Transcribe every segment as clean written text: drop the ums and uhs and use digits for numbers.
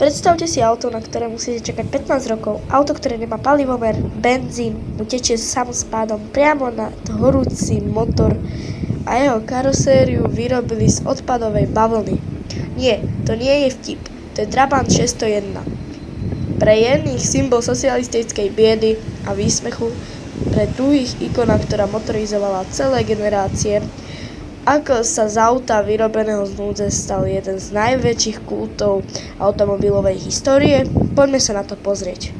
Predstavte si auto, na ktoré musíte čakať 15 rokov. Auto, ktoré nemá palivomer, benzín, mu tečie samospádom priamo na horúci motor a jeho karosériu vyrobili z odpadovej bavlny. Nie, to nie je vtip, to je Trabant 601. Pre jedných symbol socialistickej biedy a výsmechu, pre druhých ikona, ktorá motorizovala celé generácie. Ako sa z auta vyrobeného z núdze stal jeden z najväčších kultov automobilovej histórie? Poďme sa na to pozrieť.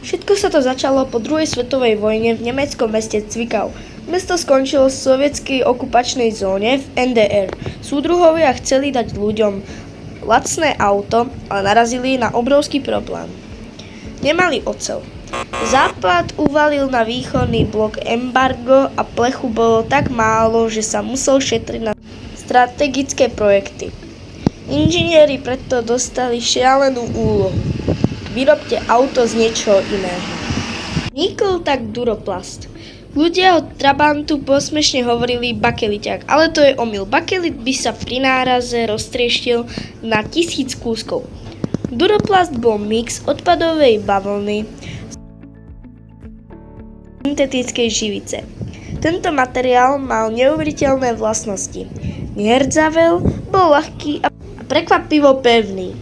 Všetko sa to začalo po druhej svetovej vojne v nemeckom meste Zwickau. Mesto skončilo v sovietskej okupačnej zóne v NDR. Súdruhovia chceli dať ľuďom lacné auto, ale narazili na obrovský problém. Nemali oceľ. Západ uvalil na východný blok embargo a plechu bolo tak málo, že sa musel šetriť na strategické projekty. Inžinieri preto dostali šialenú úlohu. Vyrobte auto z niečoho iného. Vznikol tak Duroplast. Ľudia od Trabantu posmešne hovorili bakeliťák, ale to je omyl. Bakelit by sa pri náraze roztrieštil na 1000 kúskov. Duroplast bol mix odpadovej bavlny syntetickej živice. Tento materiál mal neuveriteľné vlastnosti. Nehrzavel, bol ľahký a prekvapivo pevný.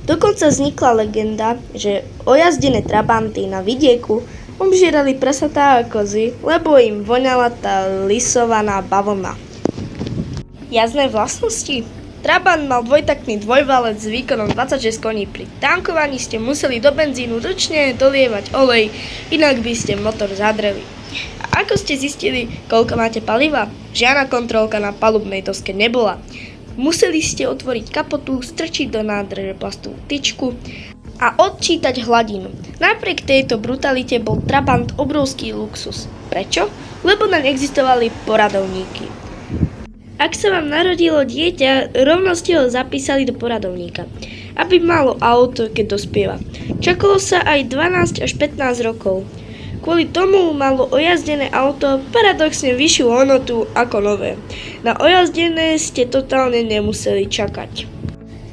Dokonca vznikla legenda, že ojazdené Trabanty na vidieku obžierali prasatá a kozy, lebo im voňala tá lisovaná bavlna. Jazdné vlastnosti? Trabant mal dvojtaktný dvojvalec s výkonom 26 koní. Pri tankovaní ste museli do benzínu ručne dolievať olej, inak by ste motor zadreli. A ako ste zistili, koľko máte paliva? Žiadna kontrolka na palubnej doske nebola. Museli ste otvoriť kapotu, strčiť do nádrže plastovú tyčku a odčítať hladinu. Napriek tejto brutalite bol Trabant obrovský luxus. Prečo? Lebo naň existovali poradovníky. Ak sa vám narodilo dieťa, rovno ste ho zapísali do poradovníka, aby malo auto, keď dospieva. Čakalo sa aj 12 až 15 rokov. Kvôli tomu malo ojazdené auto paradoxne vyššiu hodnotu ako nové. Na ojazdené ste totálne nemuseli čakať.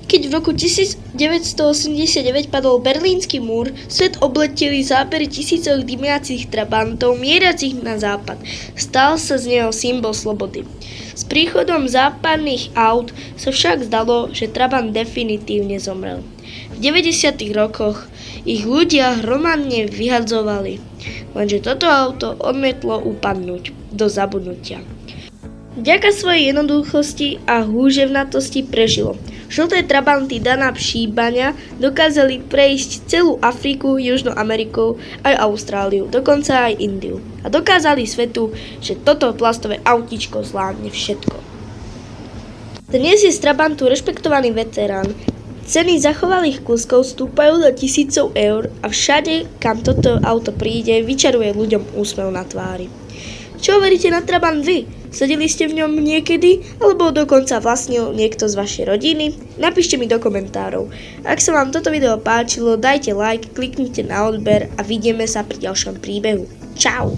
Keď v roku 1989 padol Berlínsky múr, svet obleteli zábery tisícov dymiacich Trabantov mieriacich na západ. Stal sa z neho symbol slobody. S príchodom západných aut sa však zdalo, že Trabant definitívne zomrel. V 90. rokoch ich ľudia hromadne vyhadzovali, lenže toto auto odmietlo upadnúť do zabudnutia. Vďaka svojej jednoduchosti a húževnatosti prežilo. Žlté Trabanty Dana Pšíbania dokázali prejsť celú Afriku, Južnú Ameriku, aj Austráliu, dokonca aj Indiu. A dokázali svetu, že toto plastové autíčko zvládne všetko. Dnes je z Trabantu rešpektovaný veterán. Ceny zachovalých kúskov stúpajú do tisícov eur a všade, kam toto auto príde, vyčaruje ľuďom úsmev na tvári. Čo veríte na Trabant vy? Sedeli ste v ňom niekedy? Alebo dokonca vlastnil niekto z vašej rodiny? Napíšte mi do komentárov. Ak sa vám toto video páčilo, dajte like, kliknite na odber a vidíme sa pri ďalšom príbehu. Čau!